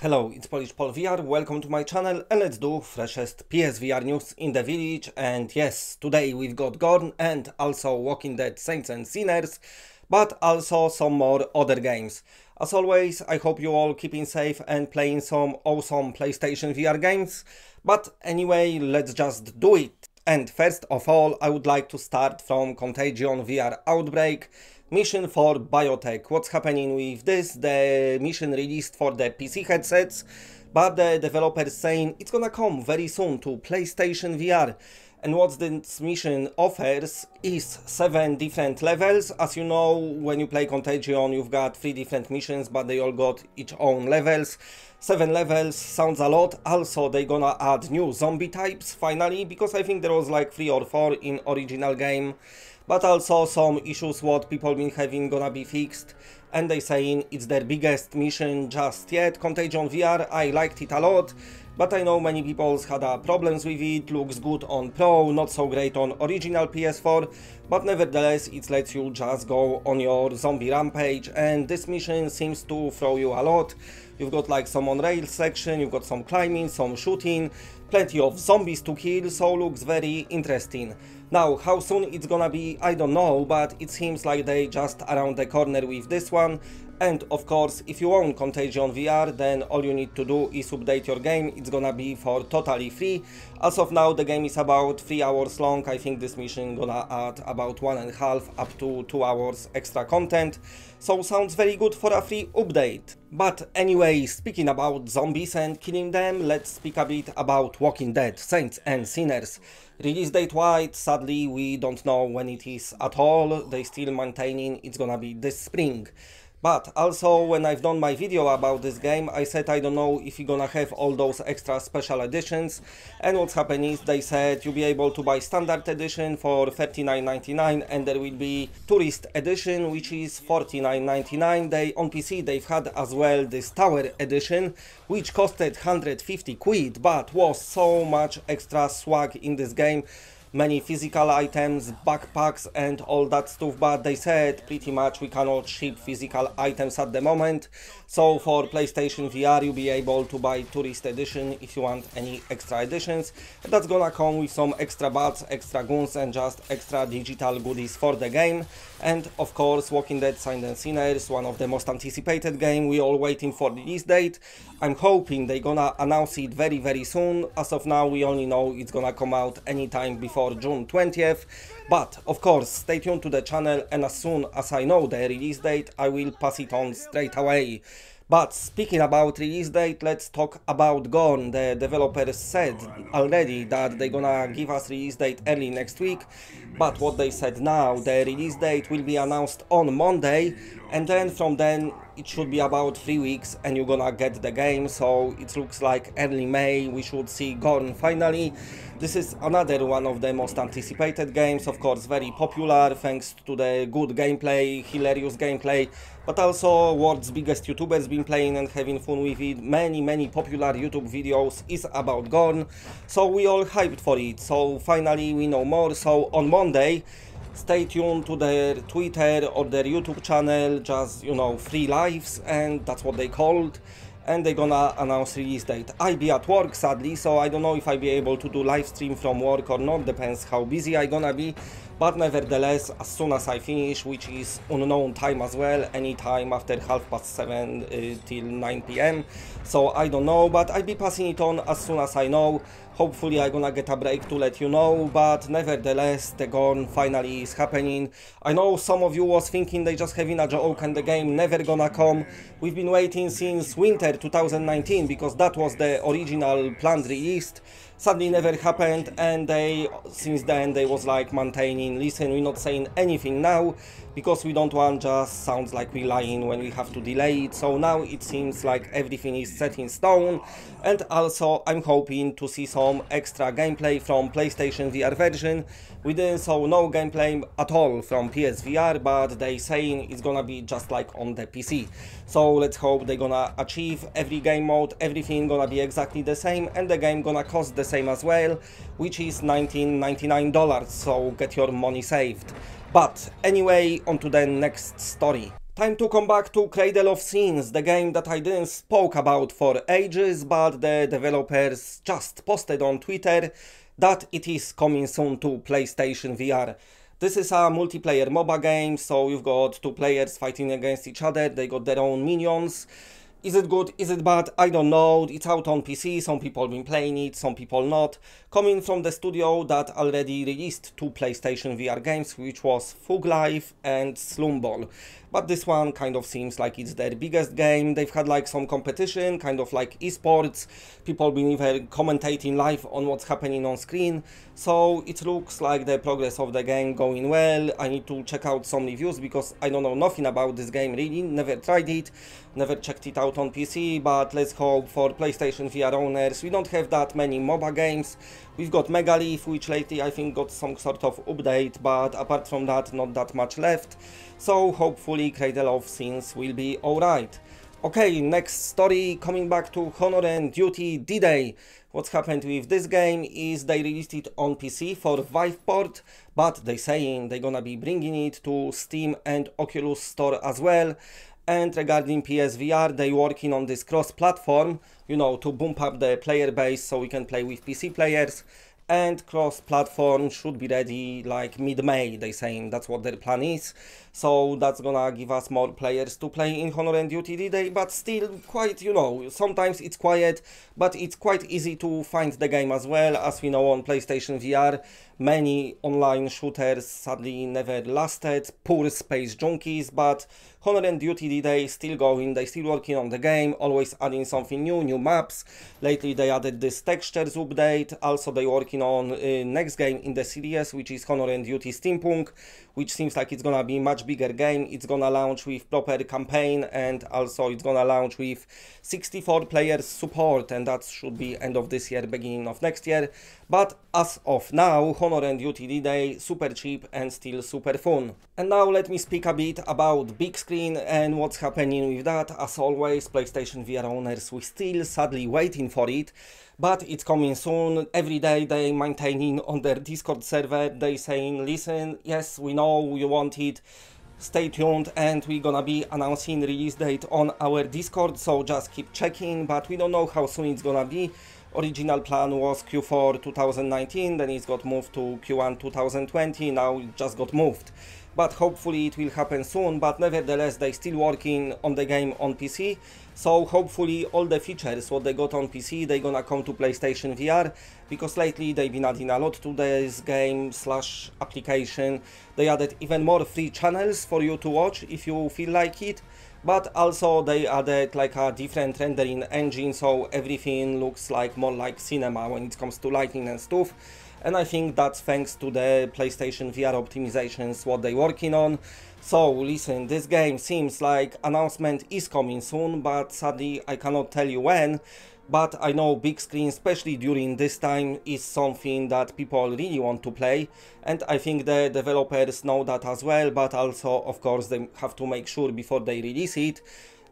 Hello, it's Polish Paul VR, welcome to my channel and let's do freshest PSVR news in the village. And yes, today we've got Gorn and also Walking Dead Saints and Sinners, but also some more other games. As always, I hope you all keeping safe and playing some awesome PlayStation VR games. But anyway, let's just do it. And first of all, I would like to start from Contagion VR Outbreak. Mission for Biotech. What's happening with this? The mission released for the PC headsets, but the developers saying it's gonna come very soon to PlayStation VR. And what this mission offers is 7 different levels. As you know, when you play Contagion, you've got 3 different missions, but they all got each own levels. 7 levels sounds a lot. Also, they're gonna add new zombie types finally, because I think there was like 3 or 4 in original game. But also some issues what people been having gonna be fixed, and they saying it's their biggest mission just yet. Contagion VR, I liked it a lot, but I know many people had problems with it. Looks good on Pro, not so great on original PS4, but nevertheless it lets you just go on your zombie rampage, and this mission seems to throw you a lot. You've got like some on-rail section, you've got some climbing, some shooting, plenty of zombies to kill, so looks very interesting. Now, how soon it's gonna be, I don't know, but it seems like they just around the corner with this one. And of course, if you own Contagion VR, then all you need to do is update your game. It's gonna be for totally free. As of now, the game is about 3 hours long. I think this mission gonna add about 1.5 up to 2 hours extra content. So sounds very good for a free update. But anyway, speaking about zombies and killing them, let's speak a bit about Walking Dead Saints and Sinners. Release date wise, sadly we don't know when it is at all. They still maintaining it's gonna be this spring. But also, when I've done my video about this game, I said I don't know if you're gonna have all those extra special editions. And what's happening is they said you'll be able to buy standard edition for $39.99, and there will be tourist edition which is $49.99. They on PC they've had as well this tower edition which costed 150 quid, but was so much extra swag in this game. Many physical items, backpacks and all that stuff, but they said pretty much we cannot ship physical items at the moment. So for PlayStation VR you'll be able to buy tourist edition if you want any extra editions. That's gonna come with some extra bats, extra guns and just extra digital goodies for the game. And of course Walking Dead Saints and Sinners, one of the most anticipated game, we all waiting for release date. I'm hoping they're gonna announce it very soon. As of now we only know it's gonna come out anytime before June 20th, but of course stay tuned to the channel, and as soon as I know the release date I will pass it on straight away. But speaking about release date, let's talk about Gorn. The developers said already that they're gonna give us release date early next week, but what they said now, the release date will be announced on Monday, and then from then it should be about 3 weeks and you're gonna get the game. So it looks like early May we should see Gorn finally. This is another one of the most anticipated games, of course very popular thanks to the good gameplay, hilarious gameplay, but also world's biggest YouTubers been playing and having fun with it. Many popular YouTube videos is about Gorn, so we all hyped for it. So finally we know more. So on Monday, stay tuned to their Twitter or their YouTube channel, just, you know, free lives, and that's what they called. And they're gonna announce release date. I'll be at work sadly, so I don't know if I'll be able to do live stream from work or not, depends how busy I'm gonna be. But nevertheless, as soon as I finish, which is unknown time as well, any time after 7:30 till 9 PM, so I don't know, but I'll be passing it on as soon as I know. Hopefully I'm gonna get a break to let you know, but nevertheless the Gorn finally is happening. I know some of you was thinking they just having a joke and the game never gonna come. We've been waiting since winter 2019 because that was the original planned release. Sadly never happened, and they since then they was like maintaining, listen, we're not saying anything now because we don't want just sounds like we lying when we have to delay it. So now it seems like everything is set in stone, and also I'm hoping to see some extra gameplay from PlayStation VR version. We didn't saw no gameplay at all from PSVR, but they saying it's gonna be just like on the PC. So let's hope they're gonna achieve every game mode, everything gonna be exactly the same, and the game gonna cost the same as well, which is $19.99, so get your money saved. But anyway, on to the next story. Time to come back to Cradle of Sins, the game that I didn't spoke about for ages, but the developers just posted on Twitter that it is coming soon to PlayStation VR. This is a multiplayer MOBA game, so you've got two players fighting against each other, they got their own minions. Is it good? Is it bad? I don't know. It's out on PC, some people been playing it, some people not. Coming from the studio that already released two PlayStation VR games, which was Fug Life and Slumball. But this one kind of seems like it's their biggest game. They've had like some competition, kind of like esports. People been even commentating live on what's happening on screen. So it looks like the progress of the game going well. I need to check out some reviews because I don't know nothing about this game really. Never tried it, never checked it out on PC, but let's hope for PlayStation VR owners. We don't have that many MOBA games. We've got Megaleaf, which lately I think got some sort of update, but apart from that, not that much left. So hopefully Cradle of Sins will be alright. Okay, next story, coming back to Honor and Duty D-Day. What's happened with this game is they released it on PC for Vive port, but they saying they're gonna be bringing it to Steam and Oculus Store as well. And regarding PSVR, they working on this cross-platform, you know, to bump up the player base so we can play with PC players. And cross-platform should be ready like mid-May, they saying that's what their plan is. So that's gonna give us more players to play in Honor and Duty D-Day, but still quite, you know, sometimes it's quiet, but it's quite easy to find the game as well. As we know on PlayStation VR, many online shooters sadly never lasted, poor space junkies, but Honor and Duty D-Day still going, they still working on the game, always adding something new, new maps. Lately they added this textures update, also they working on next game in the series, which is Honor and Duty Steampunk, which seems like it's gonna be much bigger game. It's gonna launch with proper campaign and also it's gonna launch with 64 players support, and that should be end of this year, beginning of next year. But as of now, Honor and Duty D-Day super cheap and still super fun. And now let me speak a bit about Bigscreen and what's happening with that. As always, PlayStation VR owners, we still sadly waiting for it, but it's coming soon. Every day they maintaining on their Discord server, they saying, listen, yes, we know you want it, stay tuned, and we're gonna be announcing release date on our Discord, so just keep checking, but we don't know how soon it's gonna be. Original plan was Q4 2019, then it got moved to Q1 2020, now it just got moved. But hopefully it will happen soon, but nevertheless they still working on the game on PC, so hopefully all the features what they got on PC, they gonna come to PlayStation VR, because lately they've been adding a lot to this game slash application. They added even more free channels for you to watch if you feel like it. But also they added like a different rendering engine, so everything looks like more like cinema when it comes to lighting and stuff. And I think that's thanks to the PlayStation VR optimizations what they're working on. So listen, this game seems like announcement is coming soon, but sadly I cannot tell you when. But I know Bigscreen, especially during this time, is something that people really want to play, and I think the developers know that as well, but also of course they have to make sure before they release it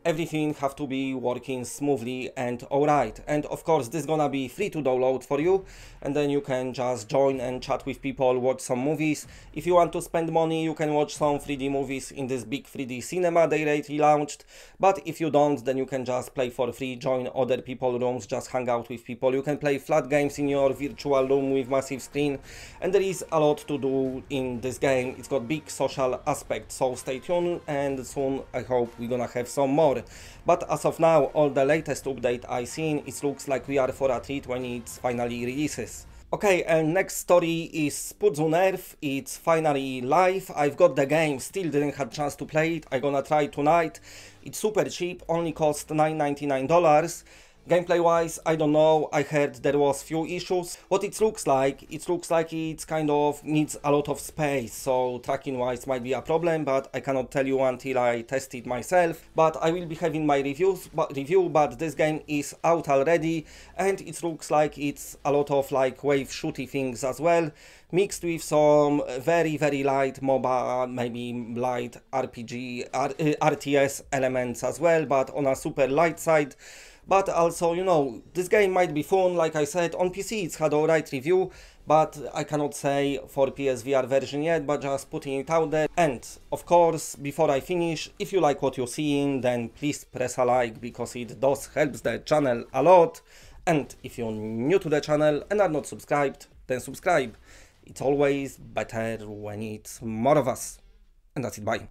everything have to be working smoothly and alright. And of course this is gonna be free to download for you, and then you can just join and chat with people, watch some movies. If you want to spend money, you can watch some 3D movies in this big 3D cinema they lately launched, but if you don't, then you can just play for free, join other people rooms, just hang out with people. You can play flat games in your virtual room with massive screen, and there is a lot to do in this game. It's got big social aspect, so stay tuned, and soon I hope we're gonna have some more. But as of now, all the latest update I seen, it looks like we are for a treat when it finally releases. Okay, and next story is SPUDS Unearthed. It's finally live. I've got the game, still didn't have chance to play it. I'm gonna try tonight. It's super cheap, only cost $9.99. Gameplay wise, I don't know, I heard there was few issues. What it looks like it's kind of needs a lot of space, so tracking wise might be a problem, but I cannot tell you until I test it myself. But I will be having my review, but this game is out already, and it looks like it's a lot of like wave shooty things as well, mixed with some very light MOBA, maybe light RPG, RTS elements as well, but on a super light side. But also, you know, this game might be fun, like I said. On PC it's had alright review, but I cannot say for PSVR version yet, but just putting it out there. And of course, before I finish, if you like what you're seeing, then please press a like, because it does help the channel a lot. And if you're new to the channel and are not subscribed, then subscribe. It's always better when it's more of us. And that's it, bye.